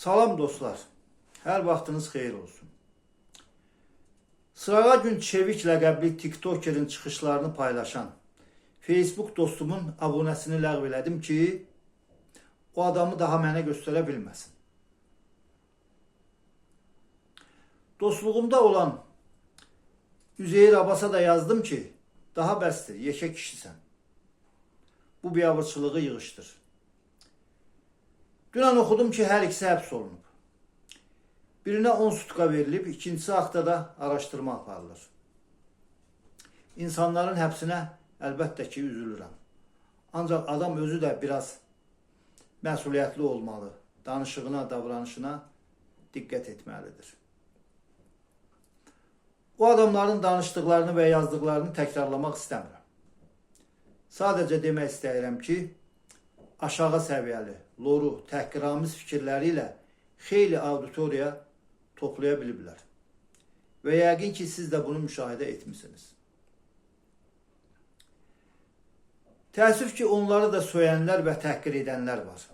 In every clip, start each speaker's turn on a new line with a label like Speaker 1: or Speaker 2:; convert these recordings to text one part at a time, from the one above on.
Speaker 1: Salam dostlar, hər vaxtınız xeyir olsun. Sırağa gün Çevik ləqəbli TikTokerin çıxışlarını paylaşan Facebook dostumun abunəsini ləğv elədim ki, o adamı daha mənə göstərə bilməsin. Dostluğumda olan Üzeyir Abbasa da yazdım ki, daha bəsdir, yekə kişisən. Bu biabırçılığı yığışdır. Dünən oxudum ki, hər ikisi həbs olunub. Birinə 10 sutka verilib, ikincisi haqtada araşdırma aparılır. İnsanların həbsinə əlbəttə ki, üzülürəm. Ancaq adam özü də biraz məsuliyyətli olmalı, danışığına, davranışına diqqət etməlidir. O adamların danışdıqlarını və yazdıqlarını təkrarlamaq istəmirəm. Sadəcə demək istəyirəm ki, aşağı səviyyəli, loru, təhqiramiz fikirləri ilə xeyli auditoriya toplaya biliblər. Və yəqin ki, siz də bunu müşahidə etmişsiniz. Təəssüf ki, onları da söyənlər və təhqir edənlər var.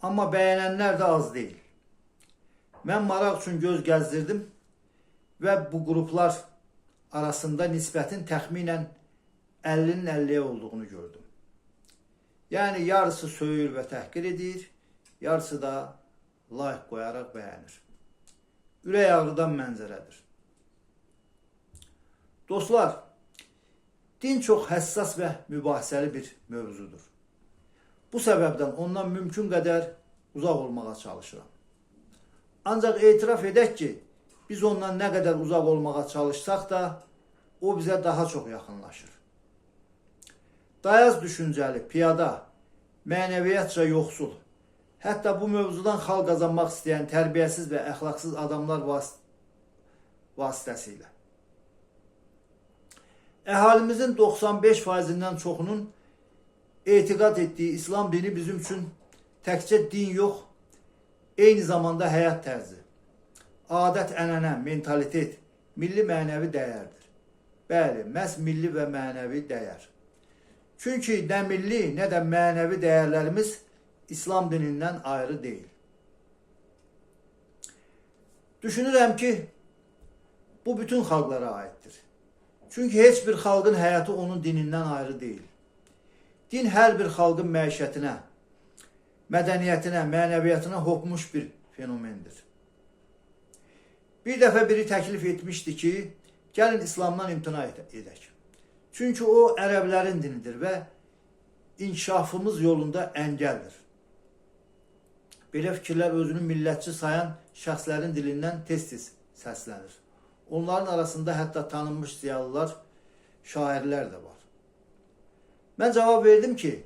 Speaker 1: Amma bəyənənlər də az deyil. Mən maraq üçün göz gəzdirdim və bu qruplar arasında nisbətin təxminən 50-nin 50-yə olduğunu gördüm. Yəni, yarısı söyür və təhqir edir, yarısı da like qoyaraq bəyənir. Ürək ağrıdan mənzərədir. Dostlar, din çox həssas və mübahisəli bir mövzudur. Bu səbəbdən ondan mümkün qədər uzaq olmağa çalışıram. Ancaq etiraf edək ki, biz ondan nə qədər uzaq olmağa çalışsaq da, o bizə daha çox yaxınlaşır. Dayaz düşüncəli, piyada, mənəviyyatca yoxsul, hətta bu mövzudan xal qazanmaq istəyən tərbiyəsiz və əxlaqsız adamlar vasitəsilə. Əhalimizin 95%-dən çoxunun etiqad etdiyi İslam dini bizim üçün təkcə din yox, eyni zamanda həyat tərzi, adət, ənənə, mentalitet, milli mənəvi dəyərdir. Bəli, məhz milli və mənəvi dəyər. Çünki nə milli, nə də mənəvi dəyərlərimiz İslam dinindən ayrı deyil. Düşünürəm ki, bu bütün xalqlara aiddir. Çünki heç bir xalqın həyatı onun dinindən ayrı deyil. Din hər bir xalqın məişətinə, mədəniyyətinə, mənəviyyatına hopmuş bir fenomendir. Bir dəfə biri təklif etmişdi ki, gəlin İslamdan imtina edək. Çünki o, ərəblərin dinidir və inkişafımız yolunda əngəldir. Belə fikirlər özünü millətçi sayan şəxslərin dilindən tez-tez səslənir. Onların arasında hətta tanınmış ziyalılar, şairlər də var. Mən cavab verdim ki,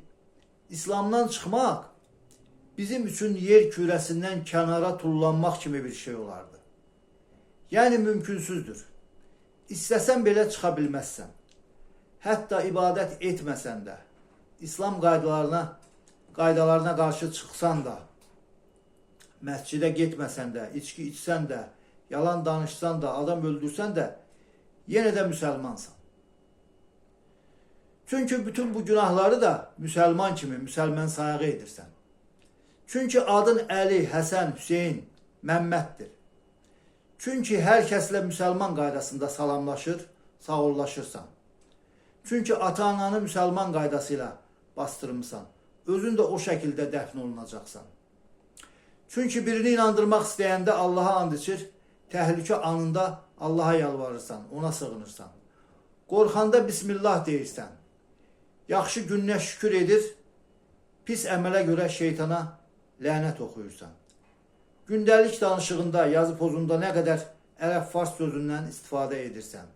Speaker 1: İslamdan çıxmaq bizim üçün yer kürəsindən kənara tullanmaq kimi bir şey olardı. Yəni mümkünsüzdür. İstəsən belə çıxa bilməzsən. Hətta ibadət etməsən də, İslam qaydalarına qarşı çıxsan da, məscidə getməsən də, içki içsən də, yalan danışsan da, adam öldürsən də, yenə də müsəlmansan. Çünki bütün bu günahları da müsəlman kimi müsəlman sayağı edirsən. Çünki adın Əli, Həsən, Hüseyin, Məmməddir. Çünki hər kəslə müsəlman qaydasında salamlaşır, sağollaşırsan. Çünki ata-ananı müsəlman qaydasıyla bastırmısan, özün də o şəkildə dəfn olunacaqsan. Çünki birini inandırmaq istəyəndə Allaha and içir, təhlükə anında Allaha yalvarırsan, ona sığınırsan. Qorxanda Bismillah deyirsən, yaxşı gününə şükür edir, pis əmələ görə şeytana lənət oxuyursan. Gündəlik danışığında, yazı pozunda nə qədər ərəb-fars sözündən istifadə edirsən.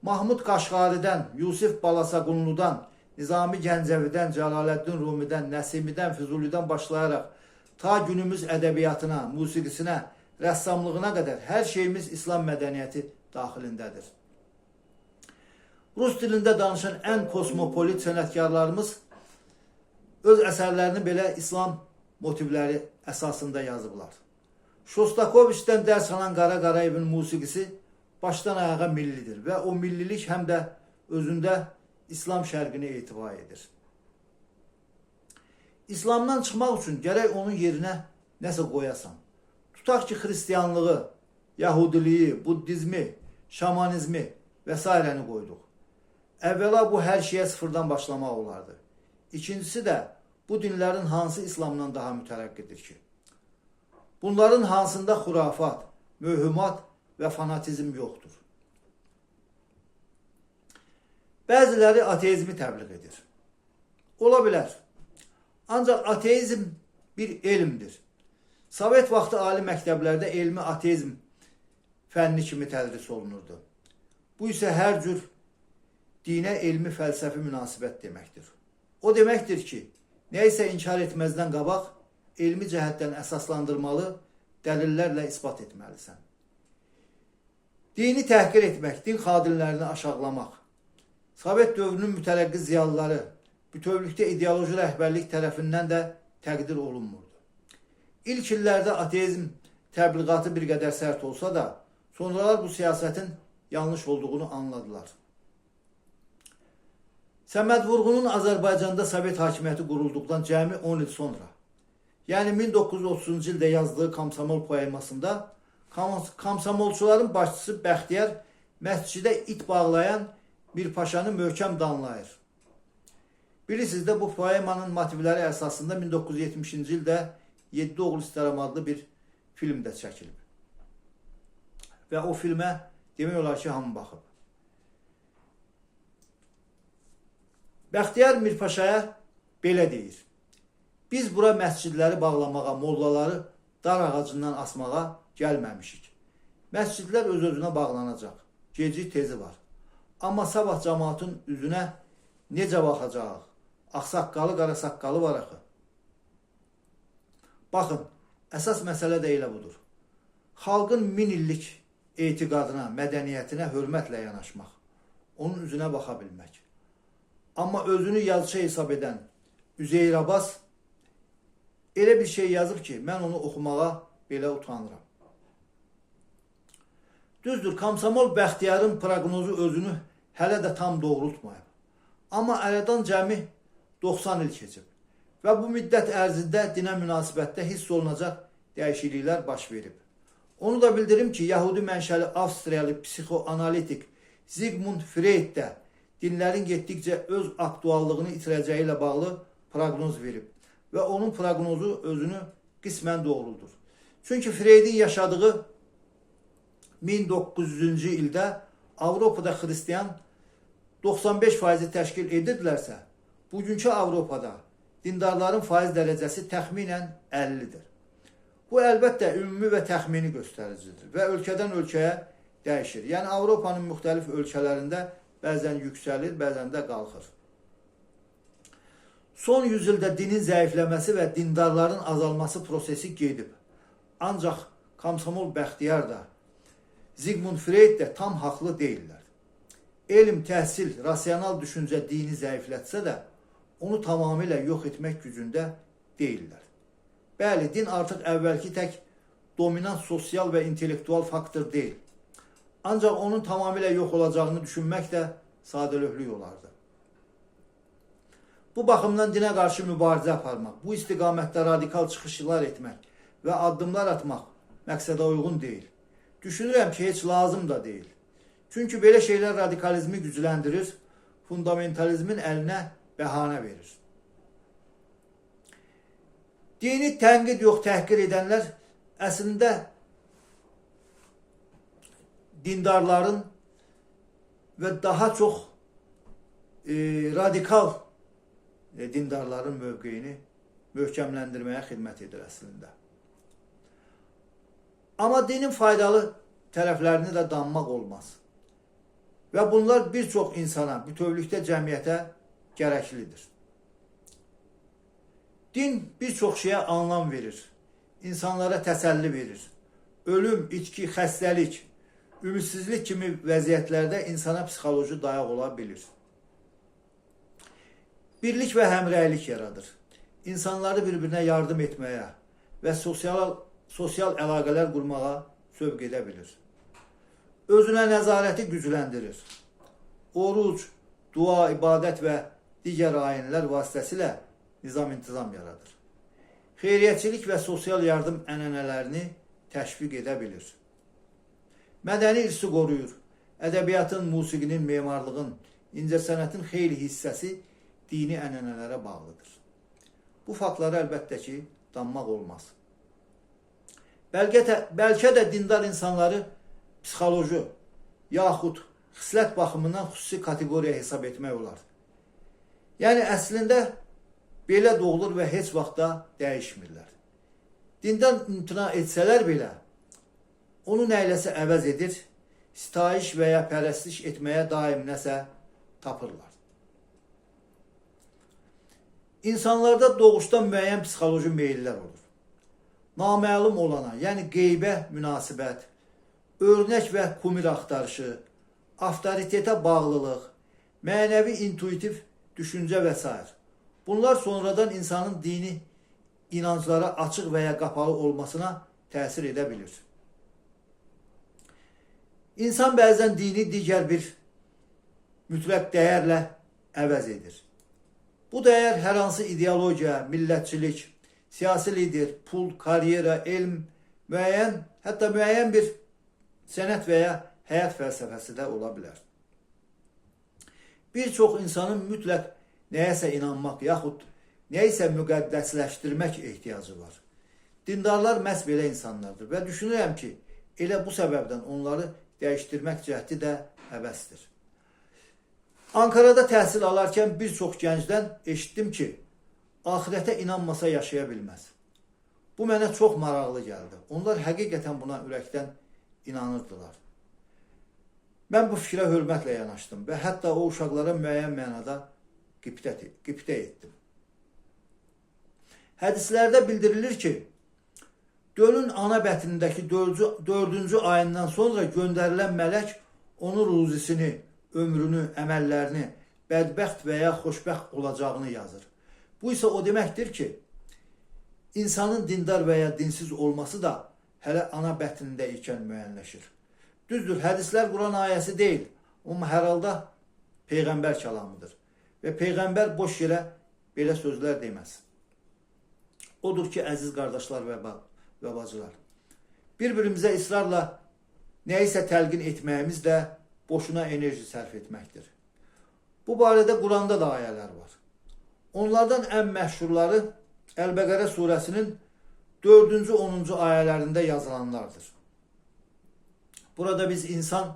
Speaker 1: Mahmud Qaşqaridən, Yusif Balasaqunludan, Nizami Gəncəvidən, Cəlaləddin Rumidən, Nəsimidən, Füzulidən başlayaraq ta günümüz ədəbiyyatına, musiqisinə, rəssamlığına qədər hər şeyimiz İslam mədəniyyəti daxilindədir. Rus dilində danışan ən kosmopolit sənətkarlarımız öz əsərlərini belə İslam motivləri əsasında yazıblar. Shostakovichdən dərs alan Qara Qarayevin musiqisi başdan ayağa millidir və o millilik həm də özündə İslam şərqini etibar edir. İslamdan çıxmaq üçün gərək onun yerinə nəsə qoyasan. Tutaq ki, xristiyanlığı, yahudiliyi, buddizmi, şamanizmi və s. qoyduq. Əvvəla bu hər şeyə sıfırdan başlamaq olardı. İkincisi də bu dinlərin hansı İslamdan daha mütərəqqidir ki? Bunların hansında xurafat, möhümat və fanatizm yoxdur. Bəziləri ateizmi təbliğ edir. Ola bilər. Ancaq ateizm bir elmdir. Sovet vaxtı ali məktəblərdə elmi ateizm fənni kimi tədris olunurdu. Bu isə hər cür dinə elmi fəlsəfi münasibət deməkdir. O deməkdir ki, nə isə inkar etməzdən qabaq, elmi cəhətdən əsaslandırmalı, dəlillərlə isbat etməlisən. Dini təhqir etmək, din xadimlərini aşağılamaq, Sovet dövrünün mütərəqqi ziyalıları bütövlükdə ideoloji rəhbərlik tərəfindən də təqdir olunmurdu. İlk illərdə ateizm təbliğatı bir qədər sərt olsa da, sonralar bu siyasətin yanlış olduğunu anladılar. Səməd Vurğunun Azərbaycanda Sovet hakimiyyəti qurulduqdan cəmi 10 il sonra, yəni 1930-cu ildə yazdığı Komsomol poemasında komsomolçuların başçısı Bəxtiyar məscidə it bağlayan bir paşanı möhkəm danlayır. Bilirsiniz də bu poemanın motivləri əsasında 1970-ci ildə 7 oğul istərəm adlı bir film də çəkilib. Və o filmə demək olar ki, hamı baxıb. Bəxtiyar Mirpaşaya belə deyir. Biz bura məscidləri bağlamağa, mollaları dar ağacından asmağa gəlməmişik. Məscidlər öz-özünə bağlanacaq. Geci tezi var. Amma sabah cəmaatın üzünə necə baxacaq? Ağsaqqalı, qarasaqqalı var axı. Baxın, əsas məsələ də elə budur. Xalqın 1000 illik etiqadına, mədəniyyətinə hörmətlə yanaşmaq. Onun üzünə baxa bilmək. Amma özünü yazıçı hesab edən Üzeyir Abbas elə bir şey yazıb ki, mən onu oxumağa belə utanıram. Düzdür, Komsomol Bəxtiyarın proqnozu özünü hələ də tam doğrultmayıb. Amma aradan cəmi 90 il keçib və bu müddət ərzində dinə münasibətdə hiss olunacaq dəyişikliklər baş verib. Onu da bildirim ki, Yahudi mənşəli Avstriyalı psixoanalitik Sigmund Freud də dinlərin getdikcə öz aktuallığını itirəcəyi ilə bağlı proqnoz verib və onun proqnozu özünü qismən doğruldur. Çünki Freud'in yaşadığı 1900-cü ildə Avropada xristiyan 95% təşkil edirdilərsə, bugünkü Avropada dindarların faiz dərəcəsi təxminən 50-dir. Bu əlbəttə ümumi və təxmini göstəricidir və ölkədən ölkəyə dəyişir. Yəni Avropanın müxtəlif ölkələrində bəzən yüksəlir, bəzən də qalxır. Son yüzildə dinin zəifləməsi və dindarların azalması prosesi gedib. Ancaq Komsomol Bəxtiyar da, Sigmund Freud də tam haqlı deyirlər. Elm, təhsil, rasional düşüncə dini zəiflətsə də, onu tamamilə yox etmək gücündə deyirlər. Bəli, din artıq əvvəlki tək dominant sosial və intellektual faktor deyil. Ancaq onun tamamilə yox olacağını düşünmək də sadəlövhlük olardı. Bu baxımdan dinə qarşı mübarizə aparmaq, bu istiqamətdə radikal çıxışlar etmək və addımlar atmaq məqsədə uyğun deyil. Düşünürəm ki, heç lazım da deyil. Çünki belə şeylər radikalizmi gücləndirir, fundamentalizmin əlinə bəhanə verir. Dini tənqid yox, təhqir edənlər əslində dindarların və daha çox radikal dindarların mövqeyini möhkəmləndirməyə xidmət edir əslində. Amma dinin faydalı tərəflərini də danmaq olmaz. Və bunlar bir çox insana, bütövlükdə cəmiyyətə gərəklidir. Din bir çox şeyə anlam verir, insanlara təsəlli verir. Ölüm, içki, xəstəlik, ümidsizlik kimi vəziyyətlərdə insana psixoloji dayaq ola bilir. Birlik və həmrəylik yaradır. İnsanları bir-birinə yardım etməyə və sosial əlaqələr qurmağa sövq edə bilir. Özünə nəzarəti gücləndirir. Oruc, dua, ibadət və digər ayinlər vasitəsilə nizam-intizam yaradır. xeyriyyətçilik və sosial yardım ənənələrini təşviq edə bilir. Mədəni irsi qoruyur. Ədəbiyyatın, musiqinin, memarlığın, incəsənətin xeyli hissəsi dini ənənələrə bağlıdır. Bu faktları əlbəttə ki, danmaq olmaz. Bəlkə də dindar insanları psixoloji yaxud xislət baxımından xüsusi kateqoriya hesab etmək olar. Yəni, əslində belə doğulur və heç vaxtda dəyişmirlər. Dindən imtina etsələr belə, onu nəyləsə əvəz edir, sitayiş və ya pərəstiş etməyə daim nəsə tapırlar. İnsanlarda doğuşdan müəyyən psixoloji meyillər olur. Naməlum olana, yəni qeybə münasibət, örnək və kumir axtarışı, avtoritetə bağlılıq, mənəvi intuitiv düşüncə və s. Bunlar sonradan insanın dini inanclara açıq və ya qapalı olmasına təsir edə bilir. İnsan bəzən dini digər bir mütləq dəyərlə əvəz edir. Bu dəyər hər hansı ideologiya, millətçilik, siyasi lider, pul, karyera, elm, hətta müəyyən bir sənət və ya həyat fəlsəfəsi də ola bilər. Bir çox insanın mütləq nəyəsə inanmaq yaxud nəyisə müqəddəsləşdirmək ehtiyacı var. Dindarlar məhz belə insanlardır və düşünürəm ki, elə bu səbəbdən onları dəyişdirmək cəhdi də əbəsdir. Ankarada təhsil alarkən bir çox gəncdən eşitdim ki, axirətə inanmasa yaşaya bilməz. Bu mənə çox maraqlı gəldi. Onlar həqiqətən buna ürəkdən inanırdılar. Mən bu fikrə hörmətlə yanaşdım və hətta o uşaqlara müəyyən mənada qibtə etdim. Hədislərdə bildirilir ki, gölün ana bətnindəki 4-cü ayından sonra göndərilən mələk onun ruzisini, ömrünü, əməllərini, bədbəxt və ya xoşbəxt olacağını yazır. Bu isə o deməkdir ki, insanın dindar və ya dinsiz olması da hələ ana bətnində ikən müəyyənləşir. Düzdür, hədislər Quran ayəsi deyil, amma hər halda Peyğəmbər kəlamıdır. Və Peyğəmbər boş yerə belə sözlər deməz. Odur ki, əziz qardaşlar və bacılar, bir-birimizə israrla nəyisə təlqin etməyimiz də boşuna enerji sərf etməkdir. Bu barədə Quranda da ayələr var. Onlardan ən məşhurları Əl-Bəqərə surəsinin 4-cü, 10-cu ayələrində yazılanlardır. Burada biz insan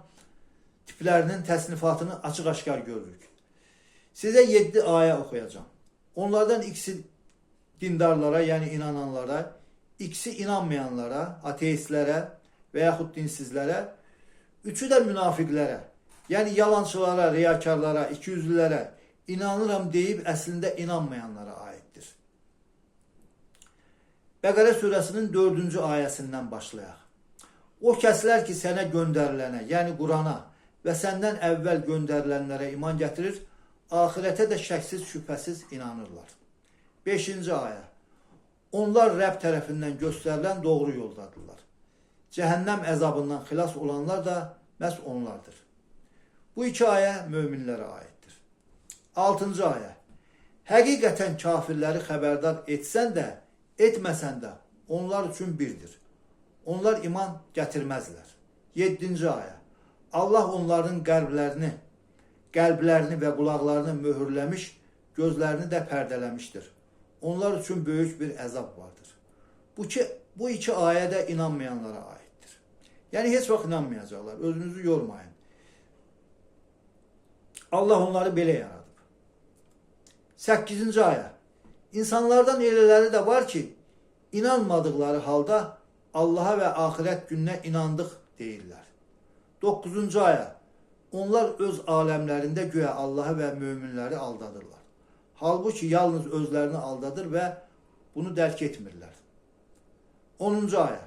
Speaker 1: tiplərinin təsnifatını açıq-aşkar görürük. Sizə 7 ayə oxuyacağım. Onlardan ikisi dindarlara, yəni inananlara, ikisi inanmayanlara, ateistlərə və yaxud dinsizlərə, üçü də münafiqlərə, yəni yalançılara, riyakarlara, ikiyüzlülərə, inanıram deyib əslində inanmayanlara aiddir. Bəqərə surəsinin 4-cü ayəsindən başlayaq. O kəslər ki, sənə göndərilənə, yəni Qurana və səndən əvvəl göndərilənlərə iman gətirir, axirətə də şəksiz, şübhəsiz inanırlar. 5-ci ayə. Onlar Rəbb tərəfindən göstərilən doğru yoldadırlar. Cəhənnəm əzabından xilas olanlar da məhz onlardır. Bu iki ayə möminlərə aiddir. 6-cı ayə. Həqiqətən kafirləri xəbərdar etsən də, etməsən də onlar üçün birdir. Onlar iman gətirməzlər. 7-ci ayə. Allah onların qəlblərini və qulaqlarını möhürləmiş, gözlərini də pərdələmişdir. Onlar üçün böyük bir əzab vardır. Bu iki ayə də inanmayanlara aiddir. Yəni, heç vaxt inanmayacaqlar. Özünüzü yormayın. Allah onları belə yaradıb. 8-ci ayə. İnsanlardan elələri də var ki, inanmadıqları halda Allaha və axirət gününə inandıq deyirlər. 9-cu ayə. Onlar öz aləmlərində güya Allahı və möminləri aldadırlar. Halbuki yalnız özlərini aldadır və bunu dərk etmirlər. 10-cu ayə.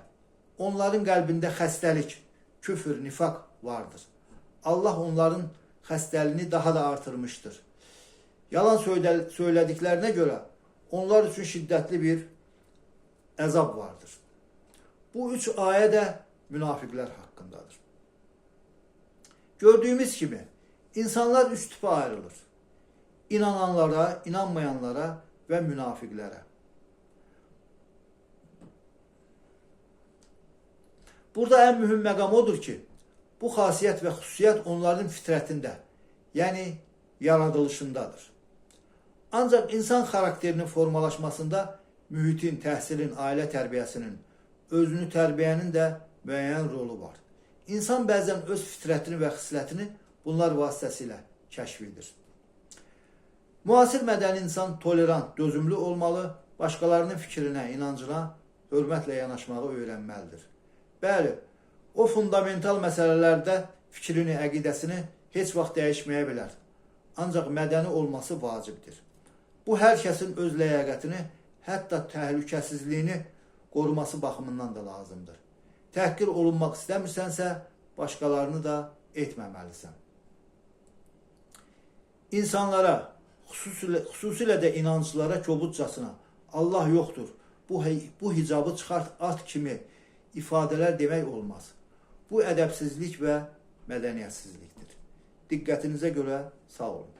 Speaker 1: Onların qəlbində xəstəlik, küfür, nifaq vardır. Allah onların xəstəliyini daha da artırmışdır. Yalan söylədiklərinə görə onlar üçün şiddətli bir əzab vardır. Bu üç ayə də münafiqlər haqqındadır. Gördüyümüz kimi, insanlar üç tipə ayrılır. İnananlara, inanmayanlara və münafiqlərə. Burada ən mühüm məqam odur ki, bu xasiyyət və xüsusiyyət onların fitrətində, yəni yaradılışındadır. Ancaq insan xarakterinin formalaşmasında mühitin, təhsilin, ailə tərbiyəsinin, özünü tərbiyənin də müəyyən rolu var. İnsan bəzən öz fitrətini və xislətini bunlar vasitəsilə kəşf edir. Müasir mədəni insan tolerant, dözümlü olmalı, başqalarının fikrinə, inancına hörmətlə yanaşmağı öyrənməlidir. Bəli, o fundamental məsələlərdə fikrini, əqidəsini heç vaxt dəyişməyə bilər. Ancaq mədəni olması vacibdir. Bu, hər kəsin öz ləyaqətini, hətta təhlükəsizliyini qoruması baxımından da lazımdır. Təhqir olunmaq istəmirsənsə, başqalarını da etməməlisən. İnsanlara, xüsusilə də inancılara kobudcasına Allah yoxdur, bu hicabı çıxart, at kimi ifadələr demək olmaz. Bu ədəbsizlik və mədəniyyətsizlikdir. Diqqətinizə görə sağ olun.